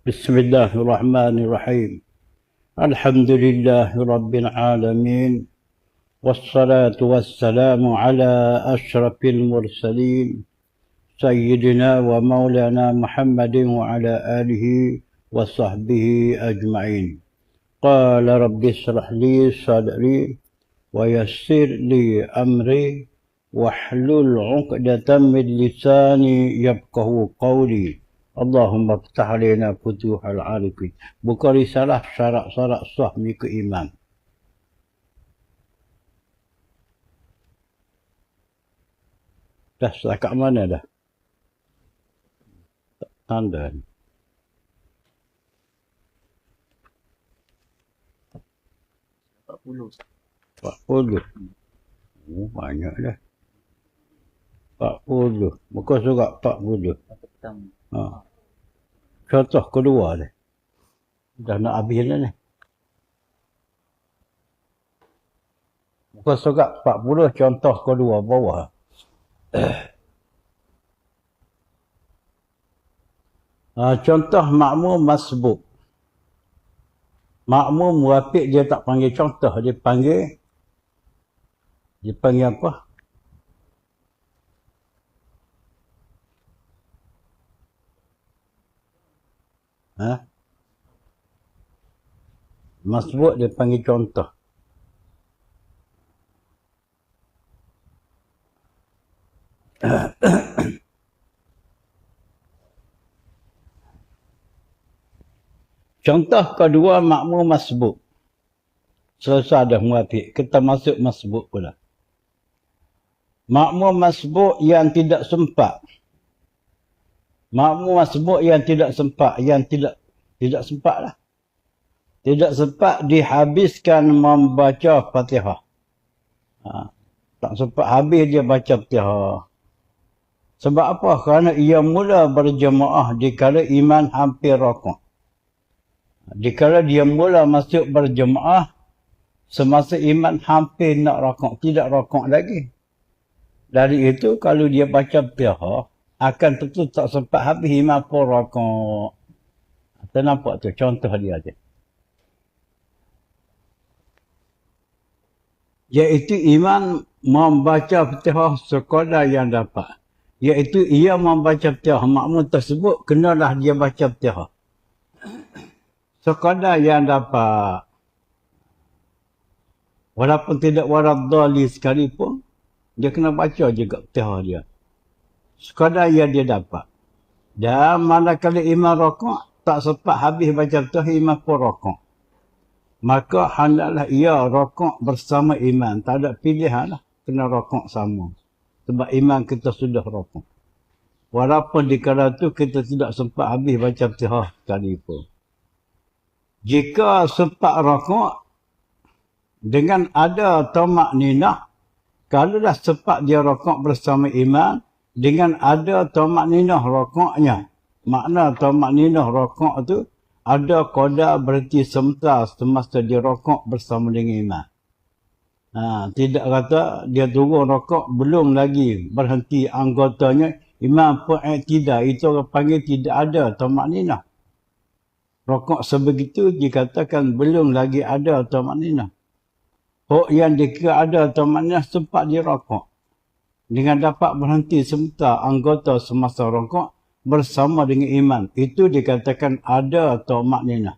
بسم الله الرحمن الرحيم. الحمد لله رب العالمين، والصلاة والسلام على أشرف المرسلين سيدنا ومولانا محمد وعلى آله وصحبه أجمعين. قال رب اشرح لي صدري ويسر لي أمري واحلل عقدة من لساني يفقه قولي. Allahumma ftah alaina futuhal arifin. Buka risalah syarat-syarat sah mengikut iman. Dah setakat mana dah? Tanda ni. 40. Oh, banyak dah. 40. Muka surat 40. Ha. Contoh kedua ni. Dah nak habis dah ni. Muka surat 40 contoh kedua bawah. Contoh makmum masbuk. Makmum muwafiq dia tak panggil contoh, dia panggil apa? Masbuk dia panggil contoh. Contoh kedua makmum masbuk. Selesai dah muwafiq, kita masuk masbuk pula. Makmum masbuk yang tidak sempat. Makmum masbuk yang tidak sempat, tidak sempat lah. Tidak sempat dihabiskan membaca Fatihah. Tak sempat habis dia baca Fatihah. Sebab apa? Kerana ia mula berjemaah dikala iman hampir rokok. Dikala dia mula masuk berjemaah semasa iman hampir nak rokok, tidak rokok lagi. Dari itu kalau dia baca Fatihah akan tentu tak sempat habis imam pun rokok. Kita nampak tu contoh dia je. Iaitu iman membaca Fatihah sekadar yang dapat. Iaitu ia membaca Fatihah, makmum tersebut kenalah dia baca Fatihah sekadar yang dapat. Walaupun tidak waradhdallin sekalipun, dia kena baca juga Fatihah dia. Sekadar yang dia dapat. Dan manakala imam rokok, tak sempat habis baca Fatihah, imam pun rokok. Maka hendaklah ia rokok bersama imam. Tak ada pilihan lah. Kena rokok sama. Sebab imam kita sudah rokok. Walaupun di kala tu kita tidak sempat habis baca Fatihah sekalipun. Jika sempat rokok, dengan ada tamak ninah, kalau dah sempat dia rokok bersama imam, dengan ada tamak ninah rokoknya. Makna tamak ninah rokok tu, ada qada berhenti sementara semasa dia rokok bersama dengan imam. Tidak kata dia turun rokok, belum lagi berhenti anggotanya, imam pun tidak. Itu orang panggil tidak ada tamak ninah. Rokok sebegitu dikatakan belum lagi ada tamak ninah. Yang dikira ada tamak ninah sempat dia rokok. Dengan dapat berhenti sementara anggota semasa rokok bersama dengan imam. Itu dikatakan ada tamak ninah.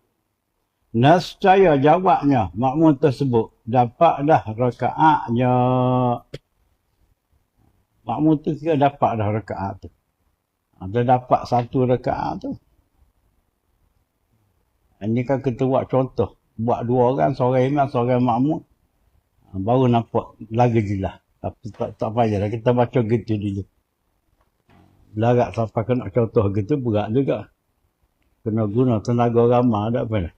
Nescaya jawabnya makmum tersebut dapat dah rakaatnya. Makmum tu kira dapat dah rakaat tu. Dia dapat satu rakaat tu. Ini kan kita buat contoh. Buat dua orang, seorang imam, seorang makmum. Baru nampak lagi jelas. Tapi tak payahlah, kita baca gitu dulu. Larat sampai kena contoh gitu, berat juga. Kena guna tenaga ramah, tak apa.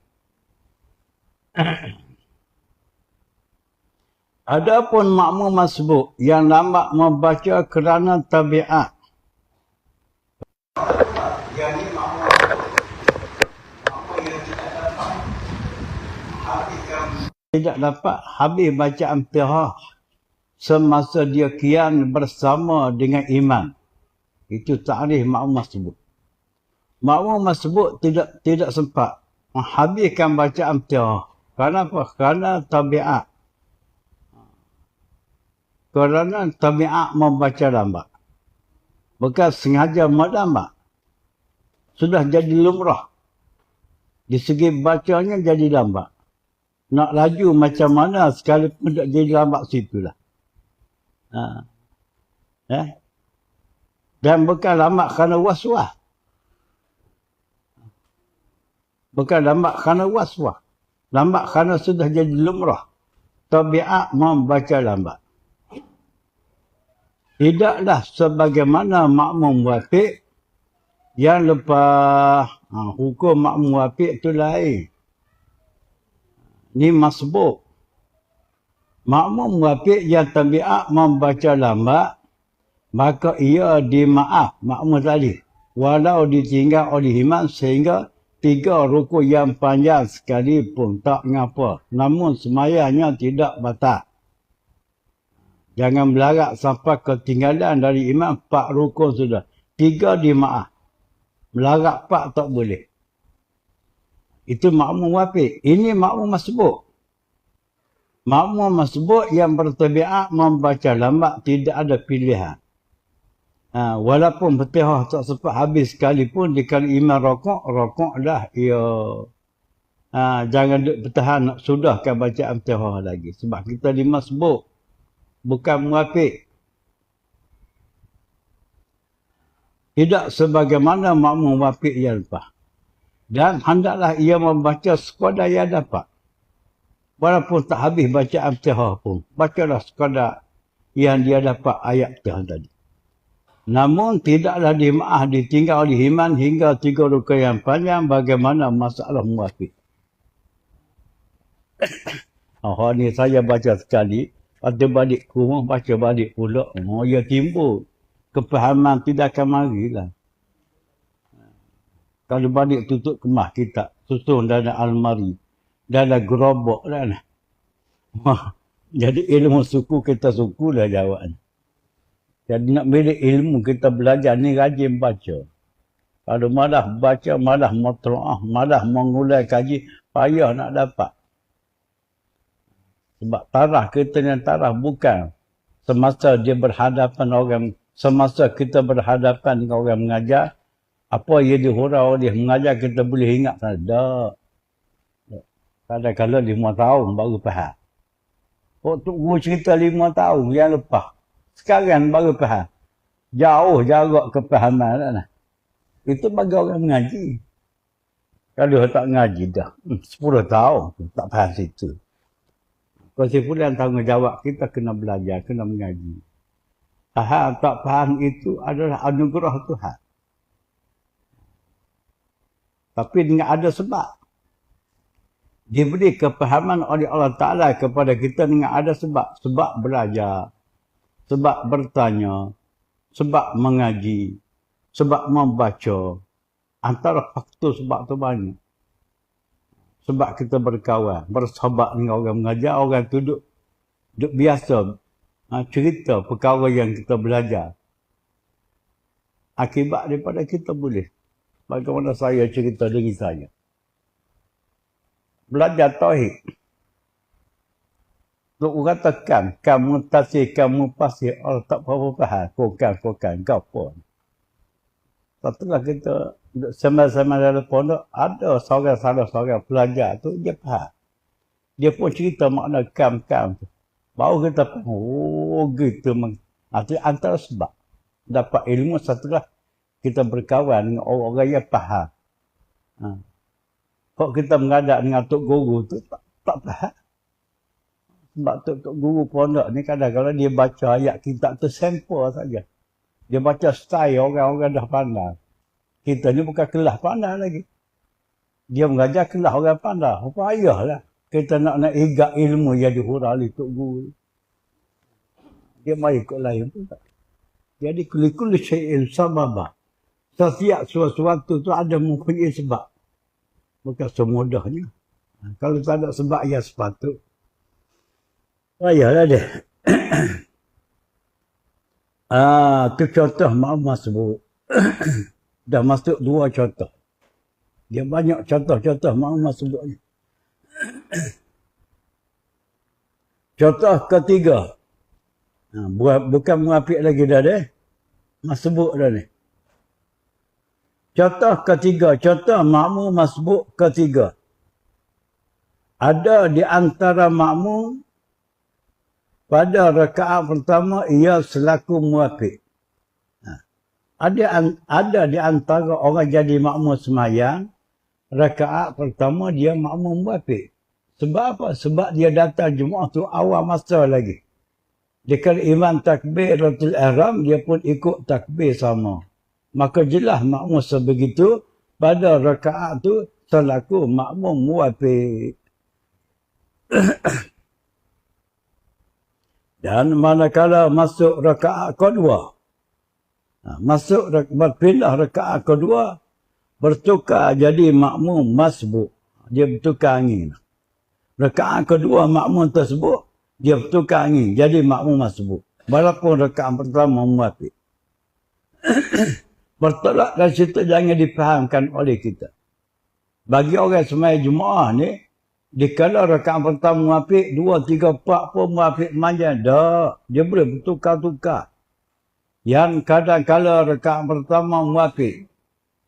Adapun makmum masbuk yang lambat membaca kerana tabiat. Yang ini makmum yang tidak dapat habis bacaan Fatihah semasa dia qiyam bersama dengan imam. Itu ta'rif makmum masbuk. makmum masbuk tidak sempat menghabiskan bacaan Fatihah. Kerana apa? Kerana tabiat. Kerana tabiat membaca lambat. Bukan sengaja melambat. Sudah jadi lumrah. Di segi bacanya jadi lambat. Nak laju macam mana sekalipun tak jadi lambat situlah. Dan bukan lambat kerana was-was. Bukan lambat kerana was-was. Lambat kerana sudah jadi lumrah. Tabiat membaca lambat. Tidaklah sebagaimana makmum wafiq yang lepas hukum makmum wafiq itu lain. Ni masbuk. Makmum wafiq yang tabiat membaca lambat, maka ia dimaaf makmum tadi. Walau ditinggal oleh imam sehingga 3 rukuk yang panjang sekalipun tak ngapa. Namun semayanya tidak batal. Jangan melarat sampai ketinggalan dari imam 4 rukun sudah. 3 dimaaf. Melarat 4 tak boleh. Itu makmum wafiq. Ini makmum masbuk. Makmum masbuk yang bertabiat membaca lambat tidak ada pilihan. Walaupun Fatihah tak sempat habis sekalipun, dikala imam rokok dah ia. Jangan duduk bertahan nak sudahkan bacaan Fatihah lagi. Sebab kita di masbuk. Bukan muwafiq. Tidak sebagaimana makmum muwafiq yang lepas. Dan hendaklah ia membaca sekadar yang dapat. Walaupun tak habis bacaan Fatihah pun. Bacalah sekadar yang dia dapat ayat Fatihah tadi. Namun tidaklah dimaaf ditinggal oleh imam hingga 3 rukun yang panjang bagaimana masalah muwafiq. Ni saya baca sekali. Pada balik ke rumah, baca balik pula. Ya timbul. Kepahaman tidak akan marilah. Kalau balik tutup kemas kitab. Susun dalam almari. Dalam gerobak dah. Jadi ilmu suku kita suku dah jawab. Jadi nak milik ilmu kita belajar ni rajin baca. Kalau malah baca, malah mutla'ah, malah mengulai kaji, payah nak dapat. Sebab taraf kita yang taraf bukan semasa dia berhadapan orang, semasa kita berhadapan dengan orang mengajar, apa yang dihurau oleh mengajar kita boleh ingat saja. Kadang-kadang 5 tahun baru faham. Tok guru cerita 5 tahun yang lepas. Sekarang baru faham. Jauh jarak kepahaman lah. Itu bagi orang mengaji. Kalau tak mengaji dah 10 tahun tak faham situ. Kesimpulan tanggungjawab kita kena belajar, kena mengaji. Faham tak faham itu adalah anugerah Tuhan. Tapi dengan ada sebab. Diberi kepahaman oleh Allah Ta'ala kepada kita dengan ada sebab. Sebab belajar, sebab bertanya, sebab mengaji, sebab membaca. Antara faktor sebab tu banyak. Sebab kita berkawan, bersahabat dengan orang mengajar, orang tu duduk biasa cerita perkara yang kita belajar. Akibat daripada kita boleh. Bagaimana saya cerita diri saya. Belajar tauhid. Tok katakan, kamu tasih, kamu pasih, Allah tak apa-apa faham. Kokan, kau pun. Setelah kita sama-sama dalam pondok, ada seorang pelajar tu, dia faham. Dia pun cerita makna kam tu. Baru kita faham, gitu. Itu antara sebab. Dapat ilmu setelah kita berkawan dengan orang yang faham. Kalau kita mengadap dengan Tok Guru tu, tak faham. Sebab Tok Guru pondok ni kadang-kadang dia baca ayat kitab tu sampel saja. Dia baca style orang-orang dah pandai. Kita ni bukan kelas pandai lagi. Dia mengajar kelas orang pandai. Payahlah kita nak igak ilmu yang dihurau oleh Tok Guru. Dia mari ikut lain pun tak. Jadi kulikul syai'il sababah. Setiap sesuatu tu ada mempunyai sebab. Bukan semudahnya. Kalau tak ada sebab yang sepatut. Payahlah dia. Tu contoh makmum sebut. Dah masuk 2 contoh. Dia banyak contoh-contoh makmum masbuk ni. Contoh ketiga. Bukan muafiq lagi dah deh. Masbuk dah ni. Contoh ketiga. Contoh makmum masbuk ketiga. Ada di antara makmum pada rakaat pertama ia selaku muafiq. Ada di antara orang jadi makmum semayang, rakaat pertama dia makmum muafiq. Sebab apa? Sebab dia datang Jumaat tu awal masa lagi. Dia kalau imam takbiratul ihram, dia pun ikut takbir sama. Maka jelas makmum sebegitu, pada rakaat tu selaku makmum muafiq. Dan manakala masuk rakaat kedua, berpindah rakaat kedua, bertukar jadi makmum masbuk. Dia bertukar angin. Rakaat kedua makmum tersebut, dia bertukar angin. Jadi makmum masbuk. Walaupun rakaat pertama muafiq. Bertolak dari situ jangan difahamkan oleh kita. Bagi orang sembahyang Jumaat ni, dikala rakaat pertama muafiq, 2, 3, 4 pun muafiq manjang. Dah, dia boleh bertukar-tukar. Yang kadang-kala rakaat pertama muafiq,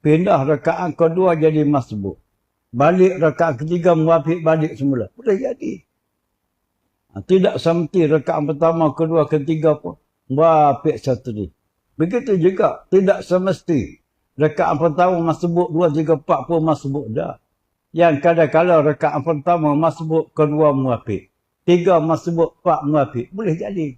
pindah rakaat kedua jadi masbuk. Balik rakaat ketiga muafiq balik semula. Boleh jadi. Tidak semesti rakaat pertama, kedua, ketiga pun muafiq satu ni. Begitu juga, tidak semesti rakaat pertama masbuk, 2, 3, 4 pun masbuk dah. Yang kadang-kala rakaat pertama masbuk, kedua muafiq. 3 masbuk, 4 muafiq. Boleh jadi.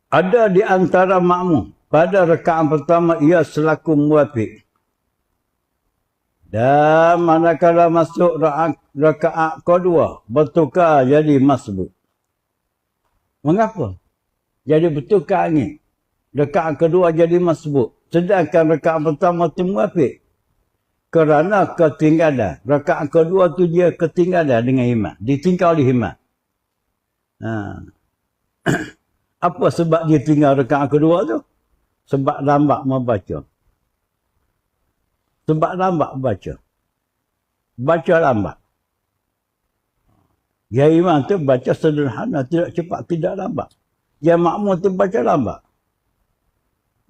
Ada di antara makmum pada rakaat pertama ia selaku muafiq. Dan manakala masuk rakaat kedua bertukar jadi masbuk. Mengapa? Jadi bertukar angin. Rakaat kedua jadi masbuk. Sedangkan rakaat pertama itu muafiq. Kerana ketinggalan. Rakaat kedua tu dia ketinggalan dengan imam. Ditinggal oleh imam. Apa sebab dia tinggal rakaat kedua tu? Sebab lambat membaca. Sebab lambat baca. Baca lambat. Ya imam tu baca sederhana, tidak cepat, tidak lambat. Ya makmum tu baca lambat.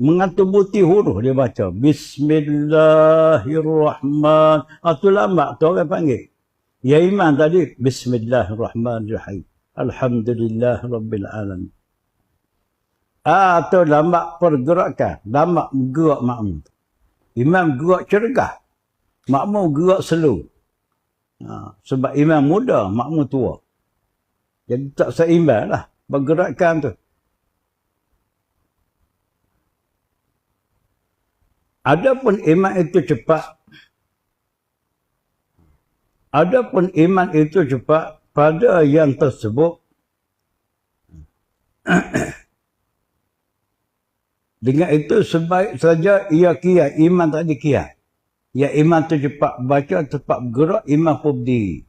Mengatur buti huruf dia baca. Bismillahirrahmanirrahim. Itu lambat tu orang panggil. Ya imam tadi, Bismillahirrahmanirrahim. Alhamdulillahirrabbilalamin. Atau lambat pergerakan. Lambat gerak makmum. Imam gerak cergah. Makmum gerak slow. Sebab imam muda, makmum tua. Jadi tak seimbang lah pergerakan tu. Adapun imam itu cepat. Adapun imam itu cepat pada yang tersebut. Dengan itu sebaik saja ia qiyam. Imam tadi qiyam. Ya imam tu cepat baca, cepat gerak, imam pun berdiri.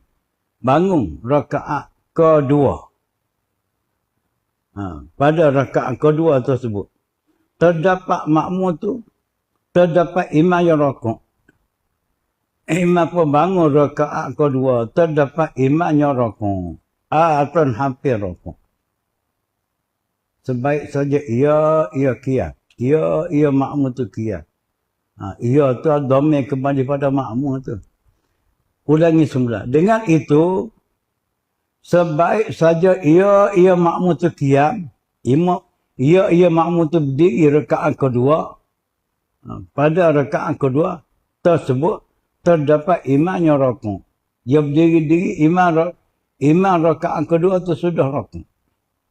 Bangun rakaat kedua. Pada rakaat kedua tersebut. Terdapat makmum tu, terdapat imam yang rokok. Imam pun bangun rakaat kedua, terdapat imam yang rokok. Atau hampir rokok. Sebaik saja ia qiyam. Ia makmum tu qiyam. Ia tu domir kembali pada makmum tu. Ulangi semula. Dengan itu, sebaik saja ia makmum tu qiyam. Ia makmum tu berdiri rakaat kedua. Pada rakaat kedua tersebut, terdapat imam yang rukuk. Dia berdiri-diri, imam rakaat kedua tu sudah rukuk.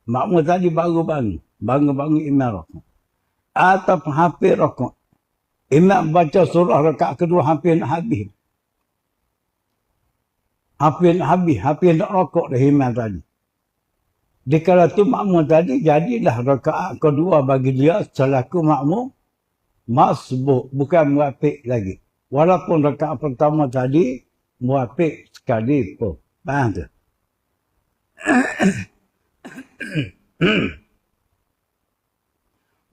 Makmum tadi baru bangun. Bangun imam rukuk. Atau hampir rukuk. Imam baca surah rakaat kedua hampir nak habis. Hampir nak rukuk dah imam tadi. Dikala tu makmum tadi, jadilah rakaat kedua bagi dia selaku makmum masbuk, bukan muafiq lagi. Walaupun rakaat pertama tadi muafiq sekali pun. Faham tu?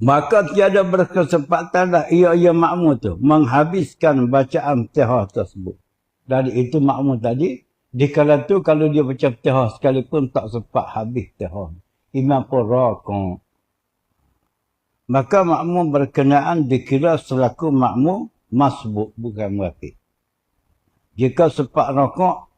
Maka tiada berkesempatan dah ia makmum tu menghabiskan bacaan Fatihah tersebut. Dari itu makmum tadi, dikala tu kalau dia baca Fatihah sekalipun tak sempat habis Fatihah. Imam pun rokok. Maka makmum berkenaan dikira selaku makmum masbuk, bukan muafiq. Jika sempat rokok,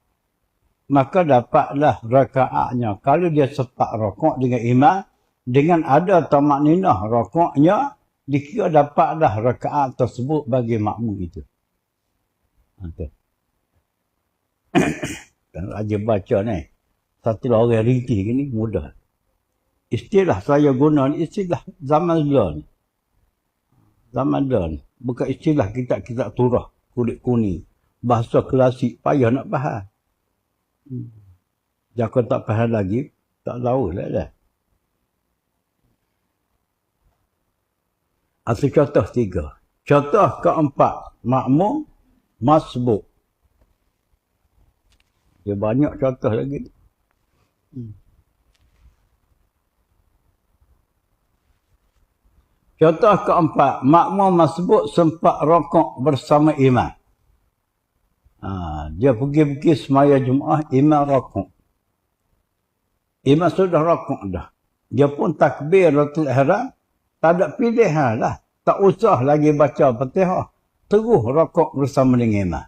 maka dapatlah rakaatnya. Kalau dia sempat rokok dengan imam, dengan ada tamak ninah rokoknya, dikira dapatlah rakaat tersebut bagi makmum itu. Okay. Kan raja baca ni, satu orang rinti ni mudah. Istilah saya guna ni istilah zaman dulu ni. Zaman dulu ni. Bukan istilah kitab-kitab turah, kulit kuning. Bahasa klasik, payah nak faham. Jangan tak faham lagi, tak tahu lah dah. Atau contoh 3. Contoh keempat, makmum masbuk. Dia banyak contoh lagi. Contoh keempat, makmum masbuk sempat rokok bersama imam. Dia pergi semaya Jumaat, imam rokok. Imam sudah rokok dah. Dia pun takbiratul ihram, tak ada pilihan lah. Tak usah lagi baca Fatihah. Terus rokok bersama dengan imam.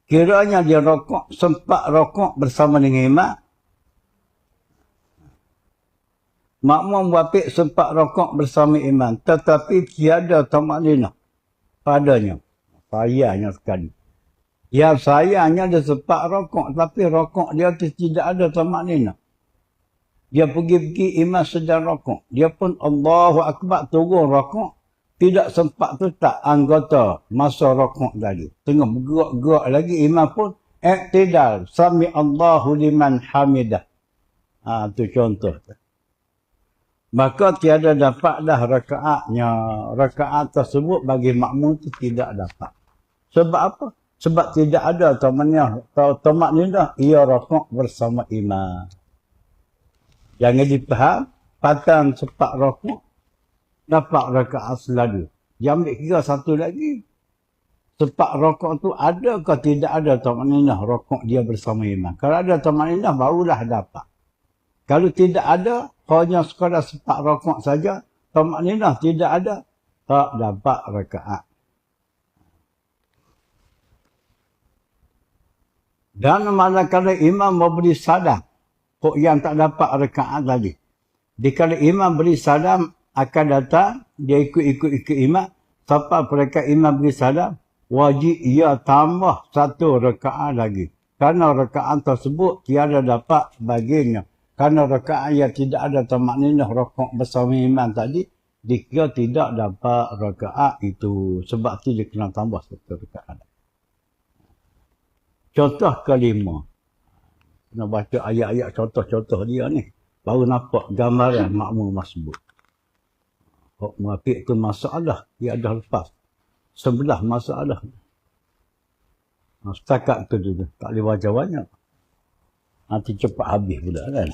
Kiranya dia rokok, sempat rokok bersama dengan imam. Makmum wafik sempat rokok bersama imam. Tetapi tiada tamakninah padanya. Sayangnya sekali. Yang sayangnya dia sempat rokok. Tapi rokok dia tidak ada tamakninah. Dia pergi imam sedang rokok. Dia pun Allahu Akbar turun rokok. Tidak sempat tetap anggota masa rokok tadi. Tengah bergerak-gerak lagi. Imam pun iktidal. Sami Allahu liman hamidah. Itu contoh. Maka tiada dapatlah rakaatnya. Rakaat tersebut bagi makmum itu tidak dapat. Sebab apa? Sebab tidak ada tamakninah. Ia rokok bersama imam. Jangan dipaham, patang sepak rokok, dapat rakaat seladu. Dia ambil kira satu lagi. Sepak rokok tu ada ke tidak ada tamakninah rokok dia bersama imam. Kalau ada tamakninah, barulah dapat. Kalau tidak ada, hanya sekadar sepak rokok saja, tamakninah tidak ada, tak dapat rakaat. Dan manakala imam memberi salam, kok yang tak dapat rakaat tadi. Dikala imam beri salam, akan datang, dia ikut imam, sampai mereka imam beri salam, wajib ia tambah satu rakaat lagi. Karena rakaat tersebut tiada dapat baginya. Karena rakaat yang tidak ada tamakninah rokok bersama imam tadi, dikira tidak dapat rakaat itu. Sebab itu dia kena tambah satu rakaat. Contoh kelima. Nak baca ayat-ayat contoh-contoh dia ni. Baru nampak gambaran makmum masbuk. Kok muafiq tu masalah. Dia dah lepas. 11 masalah. Setakat tu dia. Tak boleh baca banyak. Nanti cepat habis pula kan.